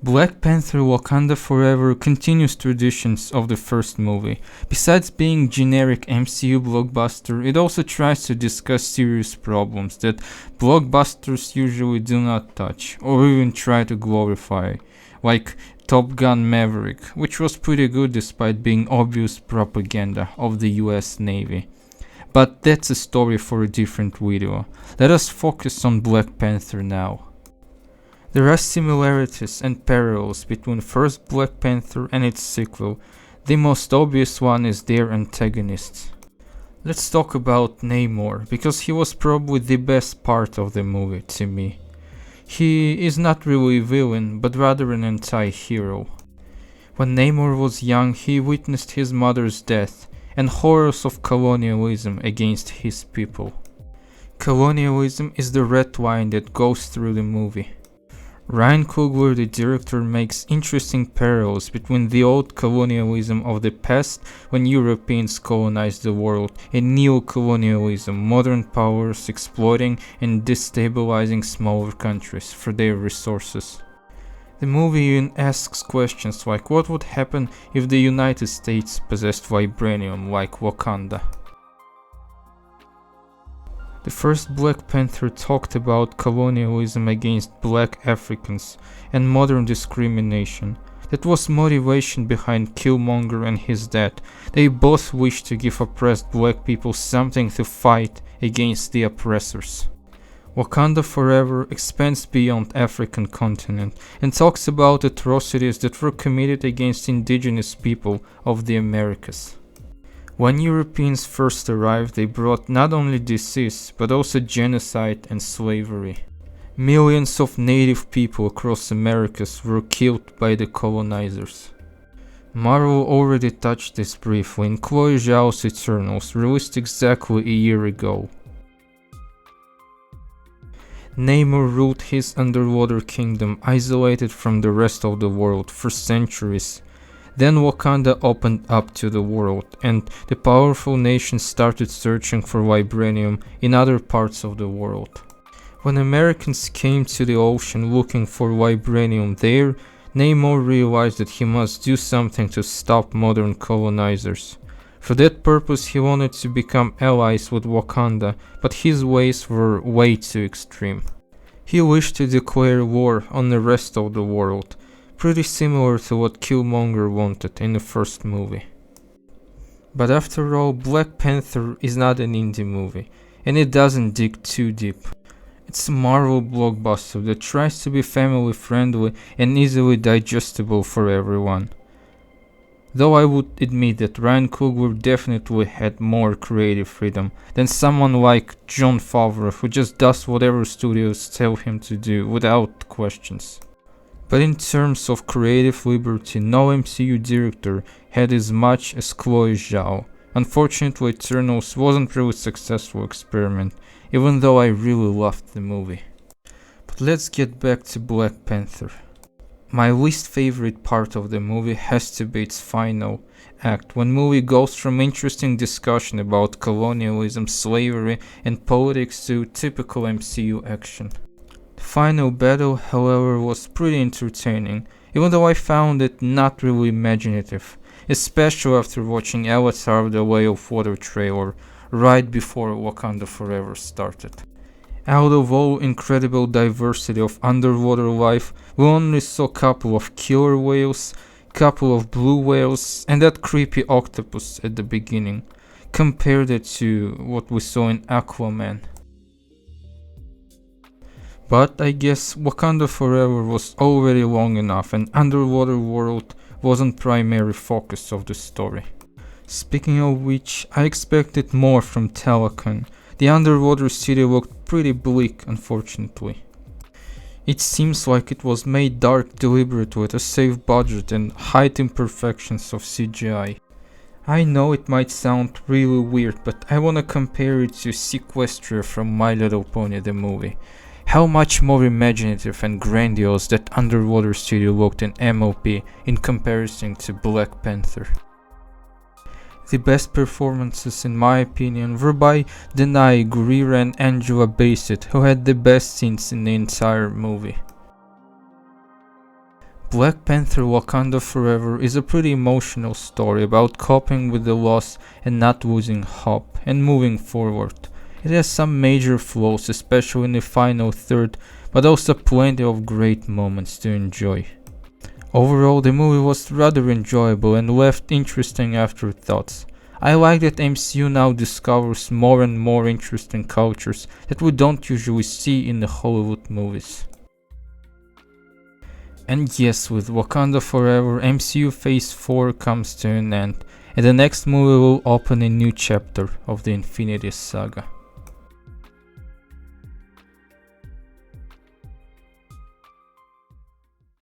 Black Panther Wakanda Forever continues traditions of the first movie. Besides being generic MCU blockbuster, it also tries to discuss serious problems that blockbusters usually do not touch or even try to glorify, like Top Gun Maverick, which was pretty good despite being obvious propaganda of the US Navy. But that's a story for a different video. Let us focus on Black Panther now. There are similarities and parallels between first Black Panther and its sequel. The most obvious one is their antagonists. Let's talk about Neymar, because he was probably the best part of the movie to me. He is not really a villain, but rather an anti-hero. When Neymar was young, he witnessed his mother's death and horrors of colonialism against his people. Colonialism is the red line that goes through the movie. Ryan Coogler, the director, makes interesting parallels between the old colonialism of the past when Europeans colonized the world and neo-colonialism, modern powers exploiting and destabilizing smaller countries for their resources. The movie even asks questions like what would happen if the United States possessed vibranium like Wakanda. The first Black Panther talked about colonialism against black Africans and modern discrimination. That was motivation behind Killmonger and his dad. They both wished to give oppressed black people something to fight against the oppressors. Wakanda Forever expands beyond African continent and talks about atrocities that were committed against indigenous people of the Americas. When Europeans first arrived, they brought not only disease, but also genocide and slavery. Millions of native people across Americas were killed by the colonizers. Marvel already touched this briefly in Chloe Zhao's Eternals, released exactly a year ago. Neymar ruled his underwater kingdom isolated from the rest of the world for centuries. Then Wakanda opened up to the world, and the powerful nations started searching for vibranium in other parts of the world. When Americans came to the ocean looking for vibranium there, Neymar realized that he must do something to stop modern colonizers. For that purpose he wanted to become allies with Wakanda, but his ways were way too extreme. He wished to declare war on the rest of the world, pretty similar to what Killmonger wanted in the first movie. But after all, Black Panther is not an indie movie, and it doesn't dig too deep. It's a Marvel blockbuster that tries to be family friendly and easily digestible for everyone. Though I would admit that Ryan Coogler definitely had more creative freedom than someone like Jon Favreau, who just does whatever studios tell him to do without questions. But in terms of creative liberty, no MCU director had as much as Chloe Zhao. Unfortunately, Eternals wasn't really a successful experiment, even though I really loved the movie. But let's get back to Black Panther. My least favorite part of the movie has to be its final act, when movie goes from interesting discussion about colonialism, slavery, and politics to typical MCU action. The final battle, however, was pretty entertaining, even though I found it not really imaginative, especially after watching Avatar: The Way of Water trailer right before Wakanda Forever started. Out of all incredible diversity of underwater life, we only saw a couple of killer whales, couple of blue whales, and that creepy octopus at the beginning. Compare that to what we saw in Aquaman. But I guess Wakanda Forever was already long enough and underwater world wasn't primary focus of the story. Speaking of which, I expected more from Talokan. The underwater city looked pretty bleak, unfortunately. It seems like it was made dark deliberately to save budget and hide imperfections of CGI. I know it might sound really weird, but I wanna compare it to Sequestria from My Little Pony the movie. How much more imaginative and grandiose that underwater city looked in MLP in comparison to Black Panther. The best performances in my opinion were by Denai Gurira and Angela Bassett, who had the best scenes in the entire movie. Black Panther Wakanda Forever is a pretty emotional story about coping with the loss and not losing hope and moving forward. It has some major flaws, especially in the final third, but also plenty of great moments to enjoy. Overall, the movie was rather enjoyable and left interesting afterthoughts. I like that MCU now discovers more and more interesting cultures that we don't usually see in the Hollywood movies. And yes, with Wakanda Forever, MCU Phase 4 comes to an end, and the next movie will open a new chapter of the Infinity Saga.